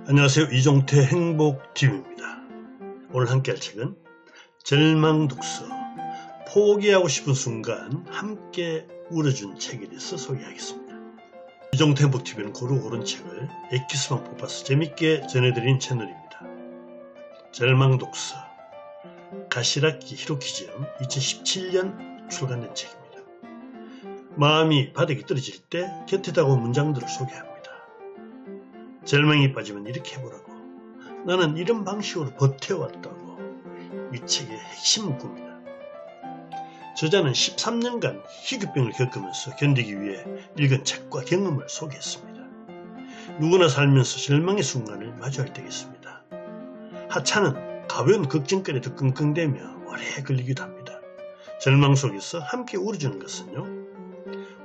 안녕하세요. 이종태 행복TV입니다. 오늘 함께 할 책은 절망독서, 포기하고 싶은 순간 함께 울어준 책에 대해서 소개하겠습니다. 이종태 행복TV는 고르고른 책을 엑기스만 뽑아서 재밌게 전해드린 채널입니다. 절망독서, 가시라키 히로키지음 2017년 출간된 책입니다. 마음이 바닥에 떨어질 때 곁에 다가온 문장들을 소개합니다. 절망에 빠지면 이렇게 해보라고. 나는 이런 방식으로 버텨왔다고. 이 책의 핵심 문구입니다. 저자는 13년간 희귀병을 겪으면서 견디기 위해 읽은 책과 경험을 소개했습니다. 누구나 살면서 절망의 순간을 마주할 때가 있습니다. 하찮은 가벼운 걱정거리에 더 끙끙대며 오래 걸리기도 합니다. 절망 속에서 함께 울어주는 것은요,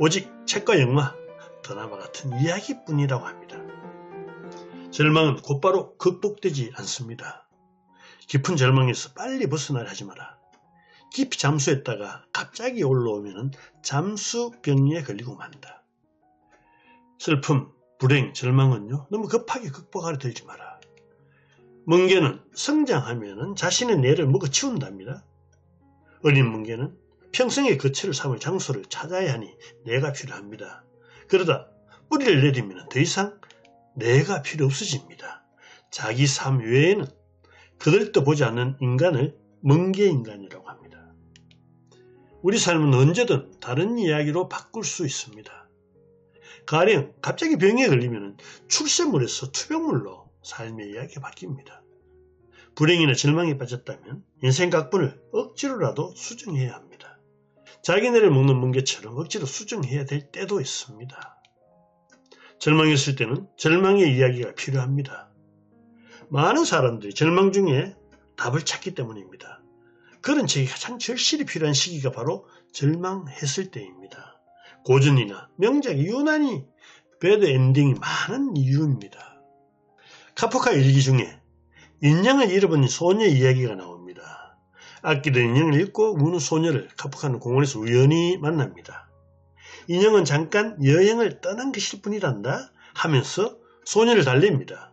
오직 책과 영화, 드라마 같은 이야기뿐이라고 합니다. 절망은 곧바로 극복되지 않습니다. 깊은 절망에서 빨리 벗어나려 하지 마라. 깊이 잠수했다가 갑자기 올라오면 잠수병리에 걸리고 만다. 슬픔, 불행, 절망은요, 너무 급하게 극복하려 들지 마라. 멍게는 성장하면 자신의 뇌를 먹어치운답니다. 어린 멍게는 평생의 거처를 삼을 장소를 찾아야 하니 뇌가 필요합니다. 그러다 뿌리를 내리면 더 이상 뇌가 필요 없어집니다. 자기 삶 외에는 그들도 보지 않는 인간을 멍게인간이라고 합니다. 우리 삶은 언제든 다른 이야기로 바꿀 수 있습니다. 가령 갑자기 병에 걸리면 출세물에서 투병물로 삶의 이야기가 바뀝니다. 불행이나 절망에 빠졌다면 인생 각본을 억지로라도 수정해야 합니다. 자기네를 먹는 멍게처럼 억지로 수정해야 될 때도 있습니다. 절망했을 때는 절망의 이야기가 필요합니다. 많은 사람들이 절망 중에 답을 찾기 때문입니다. 그런 책이 가장 절실히 필요한 시기가 바로 절망했을 때입니다. 고전이나 명작이 유난히 배드 엔딩이 많은 이유입니다. 카프카 일기 중에 인형을 잃어버린 소녀의 이야기가 나옵니다. 아끼던 인형을 잃고 우는 소녀를 카프카는 공원에서 우연히 만납니다. 인형은 잠깐 여행을 떠난 것일 뿐이란다 하면서 소녀를 달랩니다.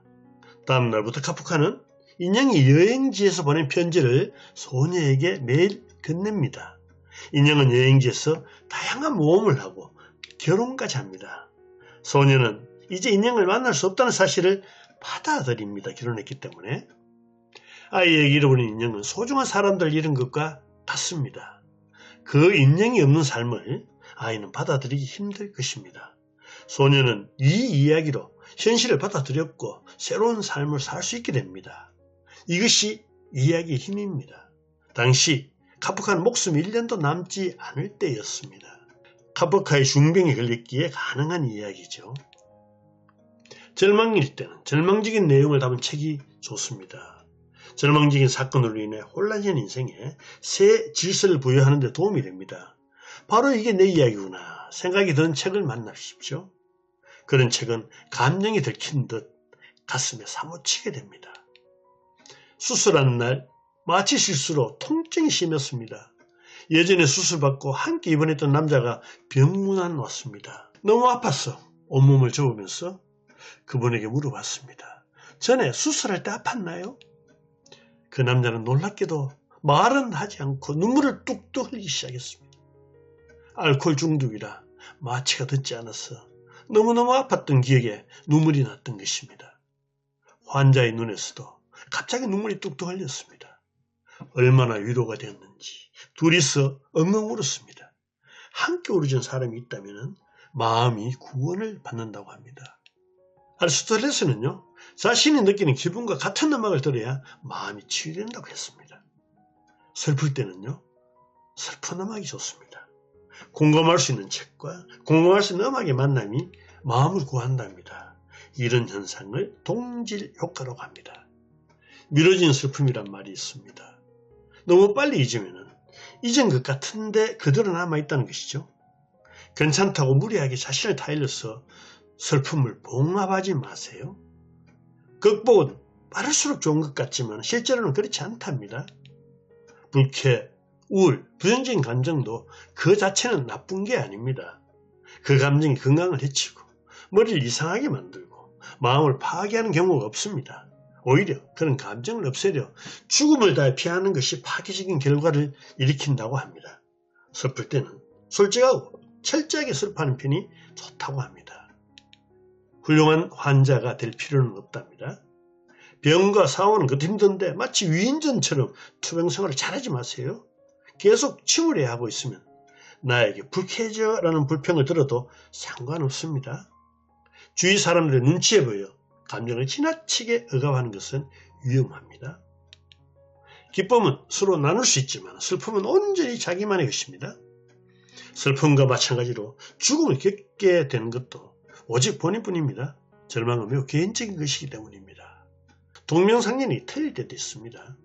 다음 날부터 카프카는 인형이 여행지에서 보낸 편지를 소녀에게 매일 건넵니다. 인형은 여행지에서 다양한 모험을 하고 결혼까지 합니다. 소녀는 이제 인형을 만날 수 없다는 사실을 받아들입니다. 결혼했기 때문에. 아이에게 잃어버린 인형은 소중한 사람들을 잃은 것과 같습니다. 그 인형이 없는 삶을 아이는 받아들이기 힘들 것입니다. 소녀는 이 이야기로 현실을 받아들였고 새로운 삶을 살 수 있게 됩니다. 이것이 이야기의 힘입니다. 당시 카프카는 목숨이 1년도 남지 않을 때였습니다. 카프카의 중병에 걸렸기에 가능한 이야기죠. 절망일 때는 절망적인 내용을 담은 책이 좋습니다. 절망적인 사건으로 인해 혼란한 인생에 새 질서를 부여하는 데 도움이 됩니다. 바로 이게 내 이야기구나 생각이 드는 책을 만나십시오. 그런 책은 감정이 들킨 듯 가슴에 사무치게 됩니다. 수술한 날 마취 실수로 통증이 심했습니다. 예전에 수술받고 함께 입원했던 남자가 병문안 왔습니다. 너무 아팠어. 온몸을 저으면서 그분에게 물어봤습니다. 전에 수술할 때 아팠나요? 그 남자는 놀랍게도 말은 하지 않고 눈물을 뚝뚝 흘리기 시작했습니다. 알코올 중독이라 마취가 듣지 않아서 너무너무 아팠던 기억에 눈물이 났던 것입니다. 환자의 눈에서도 갑자기 눈물이 뚝뚝 흘렸습니다. 얼마나 위로가 되었는지 둘이서 엉엉 울었습니다. 함께 울어준 사람이 있다면 마음이 구원을 받는다고 합니다. 아리스토텔레스는요, 자신이 느끼는 기분과 같은 음악을 들어야 마음이 치유된다고 했습니다. 슬플 때는요, 슬픈 음악이 좋습니다. 공감할 수 있는 책과 공감할 수 있는 음악의 만남이 마음을 구한답니다. 이런 현상을 동질 효과라고 합니다. 미뤄진 슬픔이란 말이 있습니다. 너무 빨리 잊으면 잊은 것 같은데 그대로 남아있다는 것이죠. 괜찮다고 무리하게 자신을 타일러서 슬픔을 봉합하지 마세요. 극복은 빠를수록 좋은 것 같지만 실제로는 그렇지 않답니다. 불쾌, 우울, 부정적인 감정도 그 자체는 나쁜 게 아닙니다. 그 감정이 건강을 해치고 머리를 이상하게 만들고 마음을 파괴하는 경우가 없습니다. 오히려 그런 감정을 없애려 죽음을 다해 피하는 것이 파괴적인 결과를 일으킨다고 합니다. 슬플 때는 솔직하고 철저하게 슬퍼하는 편이 좋다고 합니다. 훌륭한 환자가 될 필요는 없답니다. 병과 싸우는 것도 힘든데 마치 위인전처럼 투병생활을 잘하지 마세요. 계속 침울해야 하고 있으면 나에게 불쾌해져라는 불평을 들어도 상관없습니다. 주위 사람들의 눈치에 보여 감정을 지나치게 억압하는 것은 위험합니다. 기쁨은 서로 나눌 수 있지만 슬픔은 온전히 자기만의 것입니다. 슬픔과 마찬가지로 죽음을 겪게 되는 것도 오직 본인뿐입니다. 절망은 매우 개인적인 것이기 때문입니다. 동명상련이 틀릴 때도 있습니다.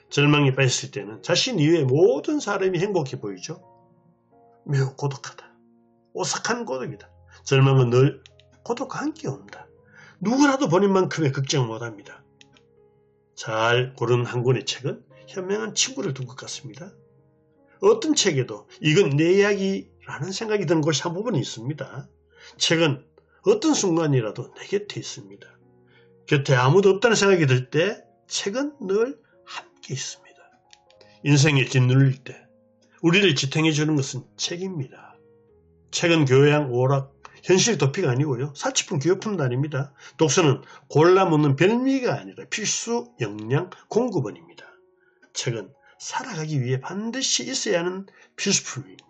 절망에 빠졌을 때는 자신 이외의 모든 사람이 행복해 보이죠. 매우 고독하다. 오싹한 고독이다. 절망은 늘 고독과 함께 온다. 누구라도 본인만큼의 걱정 못합니다. 잘 고른 한 권의 책은 현명한 친구를 둔 것 같습니다. 어떤 책에도 이건 내 이야기라는 생각이 드는 곳이 한 부분이 있습니다. 책은 어떤 순간이라도 내 곁에 있습니다. 곁에 아무도 없다는 생각이 들 때 책은 늘 함께 있습니다. 인생에 짓눌릴 때 우리를 지탱해 주는 것은 책입니다. 책은 교양, 오락, 현실 도피가 아니고요. 사치품, 기호품도 아닙니다. 독서는 골라 먹는 별미가 아니라 필수 역량 공급원입니다. 책은 살아가기 위해 반드시 있어야 하는 필수품입니다.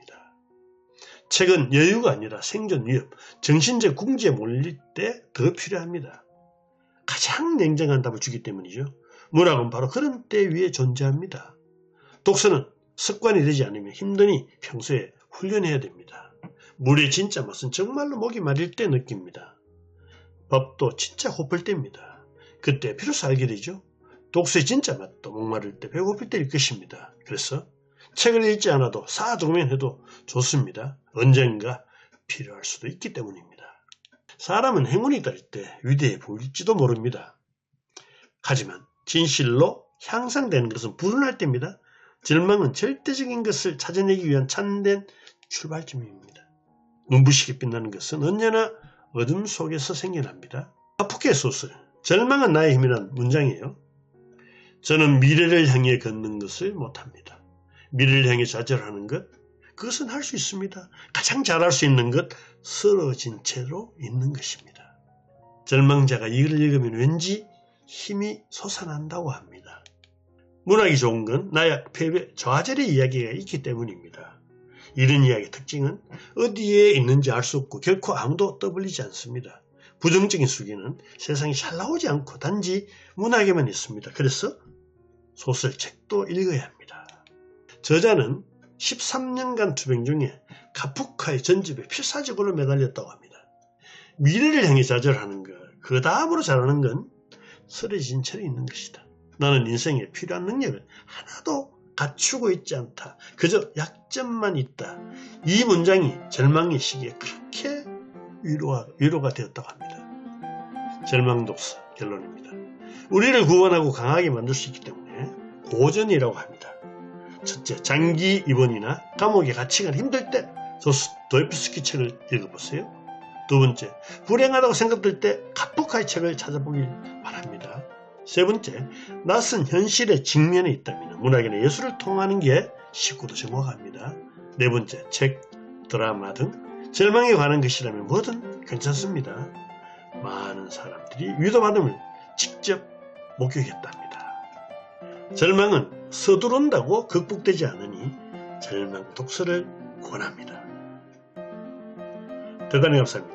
책은 여유가 아니라 생존 위협, 정신적 궁지에 몰릴 때 더 필요합니다. 가장 냉정한 답을 주기 때문이죠. 문학은 바로 그런 때 위에 존재합니다. 독서는 습관이 되지 않으면 힘드니 평소에 훈련해야 됩니다. 물의 진짜 맛은 정말로 목이 마를 때 느낍니다. 밥도 진짜 고플 때입니다. 그때 비로소 알게 되죠. 독서의 진짜 맛도 목마를 때 배고플 때일 것입니다. 그래서 책을 읽지 않아도 쌓아두면 해도 좋습니다. 언젠가 필요할 수도 있기 때문입니다. 사람은 행운이 닿을 때 위대해 보일지도 모릅니다. 하지만 진실로 향상되는 것은 불운할 때입니다. 절망은 절대적인 것을 찾아내기 위한 참된 출발점입니다. 눈부시게 빛나는 것은 언제나 어둠 속에서 생겨납니다. 카프카의 소설 절망은 나의 힘이란 문장이에요. 저는 미래를 향해 걷는 것을 못합니다. 미래를 향해 좌절하는 것, 그것은 할 수 있습니다. 가장 잘할 수 있는 것, 쓰러진 채로 있는 것입니다. 절망자가 이걸 읽으면 왠지 힘이 솟아난다고 합니다. 문학이 좋은 건 나약, 패배, 저하절의 이야기가 있기 때문입니다. 이런 이야기의 특징은 어디에 있는지 알 수 없고 결코 아무도 떠벌리지 않습니다. 부정적인 수기는 세상에 잘 나오지 않고 단지 문학에만 있습니다. 그래서 소설책도 읽어야 합니다. 저자는 13년간 투병 중에 카프카의 전집에 필사적으로 매달렸다고 합니다. 미래를 향해 좌절하는 것, 그 다음으로 잘하는 건 쓰러진 채로 있는 것이다. 나는 인생에 필요한 능력을 하나도 갖추고 있지 않다. 그저 약점만 있다. 이 문장이 절망의 시기에 그렇게 위로가 되었다고 합니다. 절망 독서 결론입니다. 우리를 구원하고 강하게 만들 수 있기 때문에 고전이라고 합니다. 첫째, 장기 입원이나 감옥에 갇히거나 힘들 때 도stoyevsky 책을 읽어보세요. 두 번째, 불행하다고 생각될 때 카프카의 책을 찾아보길 바랍니다. 세 번째, 낯선 현실에 직면해 있다면 문학이나 예술을 통하는 게 쉽고도 정확합니다. 네 번째, 책, 드라마 등 절망에 관한 것이라면 뭐든 괜찮습니다. 많은 사람들이 위로받음을 직접 목격했답니다. 절망은 서두른다고 극복되지 않으니 절망 독서를 권합니다. 대단히 감사합니다.